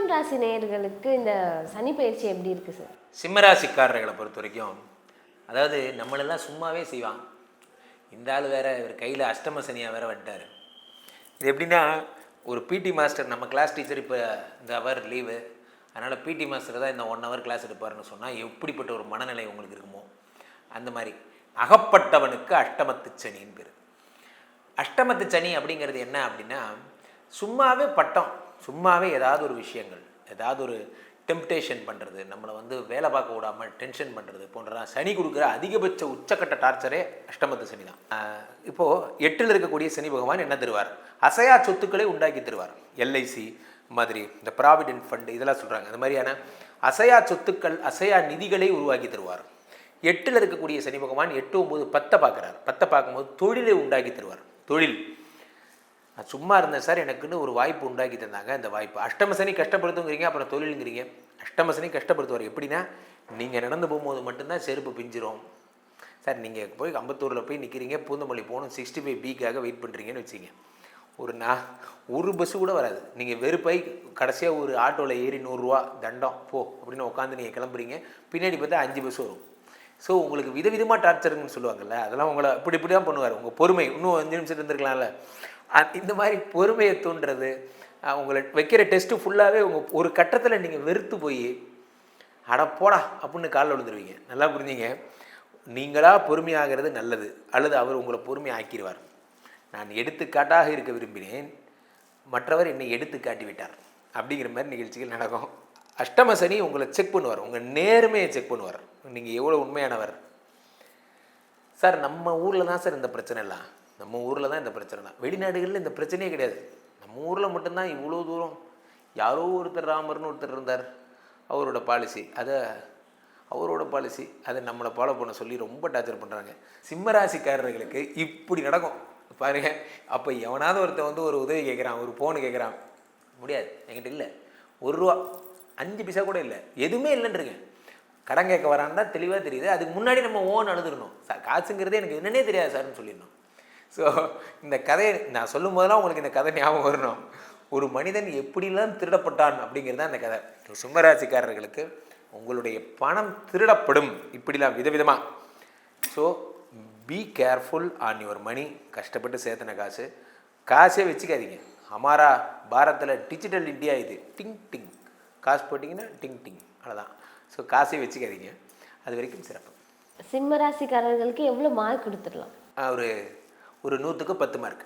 சிம்மம் ராசி நேயர்களுக்கு இந்த சனி பயிற்சி எப்படி இருக்கு சார்? சிம்மராசிக்காரர்களை பொறுத்த வரைக்கும், அதாவது நம்மளெல்லாம் சும்மாவே செய்வான். இந்த ஆள் வேற இவர் கையில் அஷ்டம சனியாக வேற வந்துட்டார். இது எப்படின்னா, ஒரு பிடி மாஸ்டர், நம்ம கிளாஸ் டீச்சர் இப்போ இந்த அவர் லீவு, அதனால் பிடி மாஸ்டர் தான் இந்த 1 hour கிளாஸ் எடுப்பாருன்னு சொன்னால் எப்படிப்பட்ட ஒரு மனநிலை உங்களுக்கு இருக்குமோ அந்த மாதிரி. அகப்பட்டவனுக்கு அஷ்டமத்து சனின்னு பேர். அஷ்டமத்து சனி அப்படிங்கிறது என்ன அப்படின்னா, சும்மாவே பட்டம், சும்மாவே ஏதாவது ஒரு விஷயங்கள், ஏதாவது ஒரு டெம்ப்டேஷன் பண்ணுறது, நம்மளை வேலை பார்க்க விடாமல் டென்ஷன் பண்ணுறது போன்றதான் சனி கொடுக்குற அதிகபட்ச உச்சக்கட்ட டார்ச்சரே அஷ்டமத்து சனி தான். இப்போது 8ல் இருக்கக்கூடிய சனி பகவான் என்ன தருவார்? அசையா சொத்துக்களை உண்டாக்கி தருவார். எல்ஐசி மாதிரி, இந்த ப்ராவிடென்ட் ஃபண்டு இதெல்லாம் சொல்கிறாங்க. அந்த மாதிரியான அசையா சொத்துக்கள், அசையா நிதிகளை உருவாக்கி தருவார். 8ல் இருக்கக்கூடிய சனி பகவான் 8, 9, 10 பார்க்குறார். 10 பார்க்கும்போது தொழிலை உண்டாக்கி தருவார். தொழில், நான் சும்மா இருந்தேன் சார், எனக்குன்னு ஒரு வாய்ப்பு உண்டாக்கி தந்தாங்க, அந்த வாய்ப்பு. அஷ்டம சனி கஷ்டப்படுத்துங்கிறீங்க, அப்புறம் தொழிலுங்கிறீங்க. அஷ்டம சனி கஷ்டப்படுத்துவார். எப்படின்னா, நீங்கள் நடந்து போகும்போது மட்டும்தான் செருப்பு பிஞ்சிரும் சார். நீங்கள் போய் அம்பத்தூரில் போய் நிற்கிறீங்க, பூந்தமல்லி போகணும், 65Bக்காக வெயிட் பண்ணுறீங்கன்னு வச்சிங்க. ஒரு பஸ்ஸு கூட வராது. நீங்கள் வெறுப்பாய் கடைசியாக ஒரு ஆட்டோவில் ஏறி 100 ரூபா தண்டம் போ அப்படின்னு உட்காந்து நீங்கள் கிளம்புறீங்க. பின்னாடி பார்த்தா 5 பஸ் வரும். ஸோ உங்களுக்கு விதவிதமாக டார்ச்சருங்கன்னு சொல்லுவாங்கள்ல, அதெல்லாம் உங்களை இப்படி தான் பண்ணுவார். உங்கள் பொறுமை இன்னும் 5 நிமிஷம் இருந்திருக்கலாம்ல. இந்த மாதிரி பொறுமையை தூண்டுறது, உங்களை வைக்கிற டெஸ்ட்டு ஃபுல்லாகவே உங்கள் ஒரு கட்டத்தில் நீங்கள் வெறுத்து போய் அட போடா அப்படின்னு காலில் விழுந்துருவீங்க. நல்லா புரிஞ்சிங்க. நீங்களாக பொறுமையாகிறது நல்லது, அல்லது அவர் உங்களை பொறுமை ஆக்கிடுவார். நான் எடுத்துக்காட்டாக இருக்க விரும்பினேன், மற்றவர் என்னை எடுத்து காட்டி விட்டார் அப்படிங்கிற மாதிரி நிகழ்ச்சிகள் நடக்கும். அஷ்டம சனி உங்களை செக் பண்ணுவார், உங்கள் நேர்மையை செக் பண்ணுவார். நீங்கள் எவ்வளோ உண்மையானவர் சார். நம்ம ஊரில் தான் சார் இந்த பிரச்சனை எல்லாம், நம்ம ஊரில் தான் இந்த பிரச்சனை தான். வெளிநாடுகளில் இந்த பிரச்சனையே கிடையாது. நம்ம ஊரில் மட்டும்தான் இவ்வளோ தூரம். யாரோ ஒருத்தர், ராமர்னு ஒருத்தர் இருந்தார், அவரோட பாலிசி அதை நம்மளை ஃபாலோ பண்ண சொல்லி ரொம்ப டார்ச்சர் பண்ணுறாங்க. சிம்மராசிக்காரர்களுக்கு இப்படி நடக்கும் பாருங்க. அப்போ எவனாவது ஒருத்தர் ஒரு உதவி கேட்குறான், ஒரு ஃபோனு கேட்குறான், முடியாது, என்கிட்ட இல்லை, 1 ரூபா 5 பைசா கூட இல்லை, எதுவுமே இல்லைன்றீங்க. கடன் கேட்க வரான்னு தான் தெளிவாக தெரியுது. அதுக்கு முன்னாடி நம்ம ஓன் அழுதுக்கணும் சார். காசுங்கிறதே எனக்கு என்னன்னே தெரியாது சார்னு சொல்லிடணும். ஸோ இந்த கதையை நான் சொல்லும் போதெல்லாம் உங்களுக்கு இந்த கதை ஞாபகம் வரணும். ஒரு மனிதன் எப்படிலாம் திருடப்பட்டான் அப்படிங்கிறது தான் இந்த கதை. சிம்மராசிக்காரர்களுக்கு உங்களுடைய பணம் திருடப்படும் இப்படிலாம் விதவிதமாக. So be careful on your money. கஷ்டப்பட்டு சேர்த்தன காசே வச்சுக்காதீங்க. ஹமாரா பாரத்தில் டிஜிட்டல் இந்தியா இது. டிங் டிங் காசு போட்டிங்கன்னா டிங் டிங், அவ்வளோதான். ஸோ காசே வச்சுக்காதீங்க. அது வரைக்கும் சிறப்பு. சிம்மராசிக்காரர்களுக்கு எவ்வளோ மார்க் கொடுத்துடலாம்? ஒரு 100க்கு 10 மார்க்.